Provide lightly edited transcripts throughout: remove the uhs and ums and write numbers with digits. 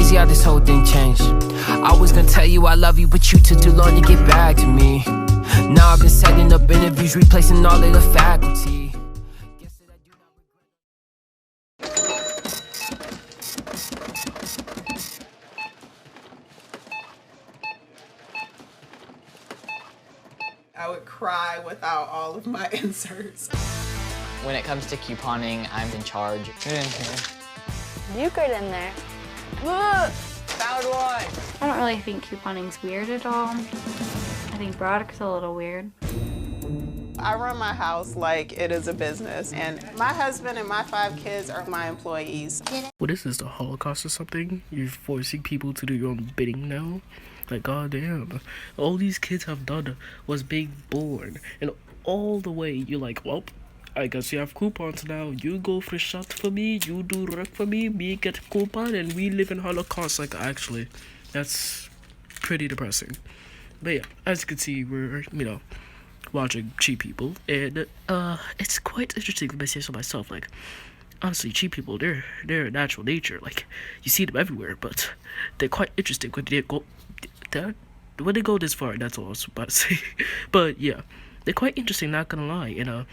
crazy how this whole thing changed. I was gonna tell you I love you, but you took too long to get back to me. Now I've been setting up interviews, replacing all of the faculty. I would cry without all of my inserts. When it comes to couponing, I'm in charge. Get in here. You get in there. Found one! I don't really think couponing's weird at all. I think Broderick's a little weird. I run my house like it is a business, and my husband and my 5 kids are my employees. What is this, the Holocaust or something? You're forcing people to do your own bidding now? Like, goddamn. All these kids have done was being born, and all the way you're like, well, I guess you have coupons now. You go for shot for me, you do work for me get coupon, and we live in Holocaust. Like, actually, that's pretty depressing. But yeah, as you can see, we're, watching cheap people, and it's quite interesting if I say so myself. Like, honestly, cheap people, they're natural nature. Like, you see them everywhere, but they're quite interesting when they go this far. That's all I was about to say. But yeah, they're quite interesting, not gonna lie. And I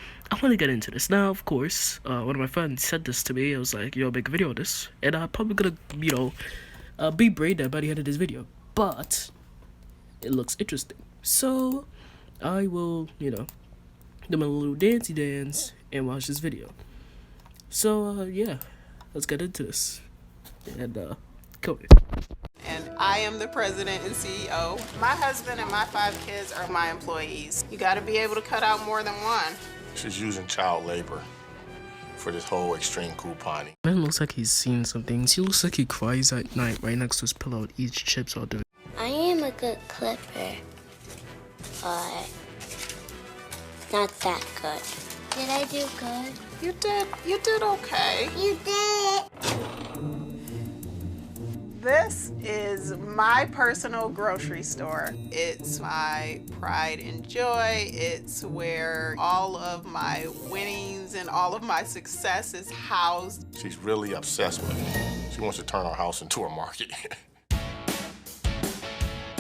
want to get into this now. Of course, one of my friends said this to me. I was like, yo, make a video on this, and I'm probably gonna be brain dead by the end of this video, but it looks interesting, so I will, do my little dancey dance and watch this video. So, yeah, let's get into this. And, go ahead. And I am the president and CEO. My husband and my 5 kids are my employees. You gotta be able to cut out more than one. She's using child labor for this whole extreme couponing. Man looks like he's seen some things. He looks like he cries at night right next to his pillow and eats chips all day. I am a good clipper, but not that good. Did I do good? You did okay. You did. This is my personal grocery store. It's my pride and joy. It's where all of my winnings and all of my success is housed. She's really obsessed with it. She wants to turn our house into a market.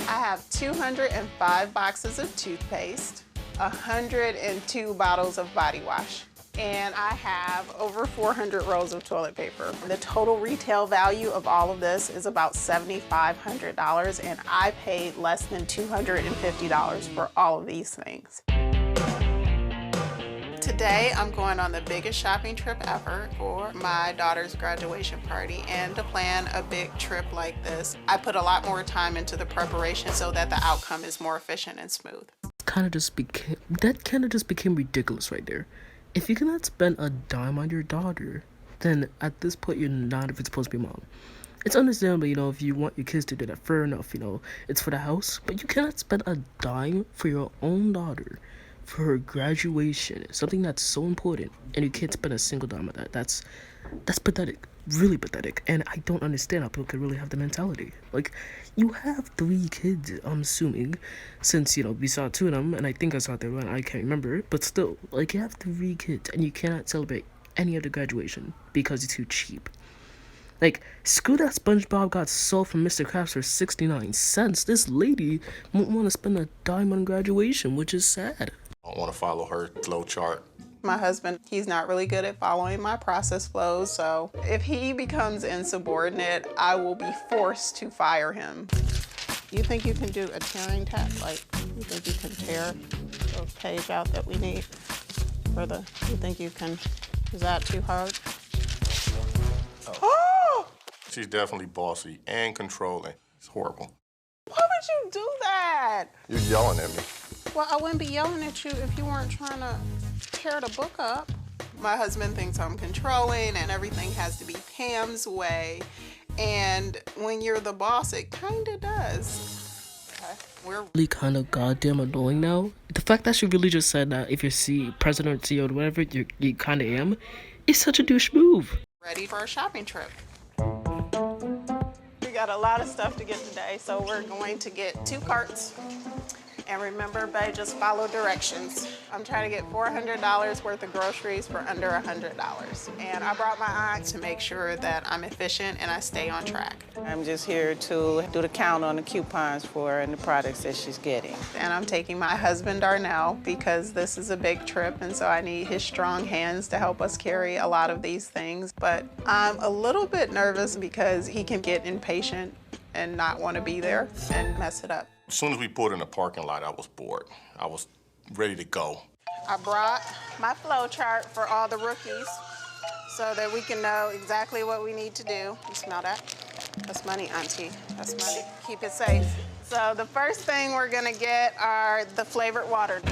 I have 205 boxes of toothpaste, 102 bottles of body wash, and I have over 400 rolls of toilet paper. The total retail value of all of this is about $7,500, and I paid less than $250 for all of these things. Today, I'm going on the biggest shopping trip ever for my daughter's graduation party, and to plan a big trip like this, I put a lot more time into the preparation so that the outcome is more efficient and smooth. That kind of just became ridiculous right there. If you cannot spend a dime on your daughter, then at this point you're not even supposed to be a mom. It's understandable, if you want your kids to do that, fair enough, it's for the house, but you cannot spend a dime for your own daughter for her graduation, something that's so important, and you can't spend a single dime on that. That's pathetic, really pathetic, and I don't understand how people could really have the mentality. Like, you have 3 kids, I'm assuming, since, we saw 2 of them, and I think I saw the one, I can't remember, but still, like, you have 3 kids, and you cannot celebrate any of the graduation because it's too cheap. Like, screw that SpongeBob got sold from Mr. Krabs for 69 cents. This lady won't want to spend a dime on graduation, which is sad. I don't want to follow her flow chart. My husband, he's not really good at following my process flows, so if he becomes insubordinate, I will be forced to fire him. You think you can do a tearing tab? Like, you think you can tear the page out that we need for the, you think you can, is that too hard? Oh! She's definitely bossy and controlling. It's horrible. Why would you do that? You're yelling at me. Well, I wouldn't be yelling at you if you weren't trying to tear the book up. My husband thinks I'm controlling and everything has to be Pam's way. And when you're the boss, it kind of does. Okay. We're really kind of goddamn annoying now. The fact that she really just said that if you're president, CEO, or whatever, you kind of am, is such a douche move. ready for a shopping trip. We got a lot of stuff to get today, so we're going to get 2 carts And remember, babe, just follow directions. I'm trying to get $400 worth of groceries for under $100. And I brought my aunt to make sure that I'm efficient and I stay on track. I'm just here to do the count on the coupons for her and the products that she's getting. And I'm taking my husband, Darnell, because this is a big trip, and so I need his strong hands to help us carry a lot of these things. But I'm a little bit nervous because he can get impatient and not want to be there and mess it up. As soon as we pulled in the parking lot, I was bored. I was ready to go. I brought my flow chart for all the rookies so that we can know exactly what we need to do. You smell that? That's money, Auntie. That's money. Keep it safe. So the first thing we're gonna get are the flavored water.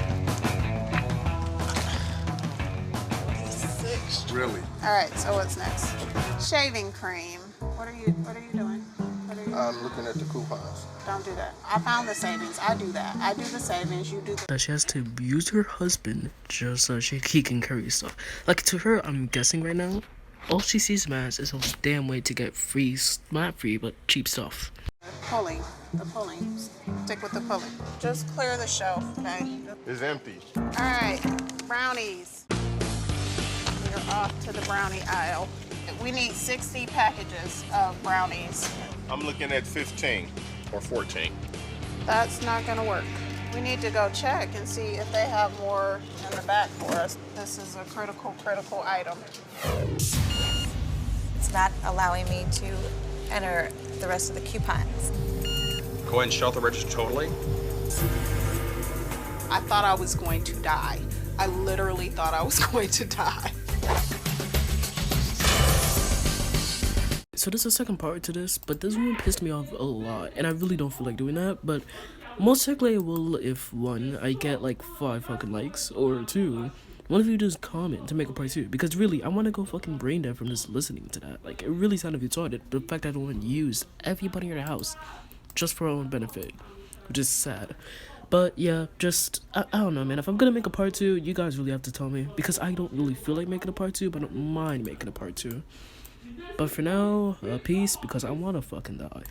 Really? All right, so what's next? Shaving cream. What are you doing? I'm looking at the coupons. Don't do that. I found the savings. I do that. I do the savings, you do the... That she has to use her husband just so he can carry stuff. Like, to her, I'm guessing right now, all she sees him as is a damn way to get free, not free, but cheap stuff. Pulling. Stick with the pulling. Just clear the shelf, okay? It's empty. All right, brownies. We're off to the brownie aisle. We need 60 packages of brownies. I'm looking at 15 or 14. That's not gonna work. We need to go check and see if they have more in the back for us. This is a critical item. It's not allowing me to enter the rest of the coupons. Go ahead and shut the register totally. I thought I was going to die. I literally thought I was going to die. So there's a second part to this, but this one pissed me off a lot, and I really don't feel like doing that, but most likely I will if, one, I get like 5 fucking likes, or 2, one of you just comment to make a part 2, because really, I want to go fucking brain dead from just listening to that. Like, it really sounded retarded, the fact that I don't want to use everybody in the house just for our own benefit, which is sad. But yeah, just, I don't know, man. If I'm gonna make a part 2, you guys really have to tell me, because I don't really feel like making a part 2, but I don't mind making a part 2. But for now, peace, because I wanna fucking die.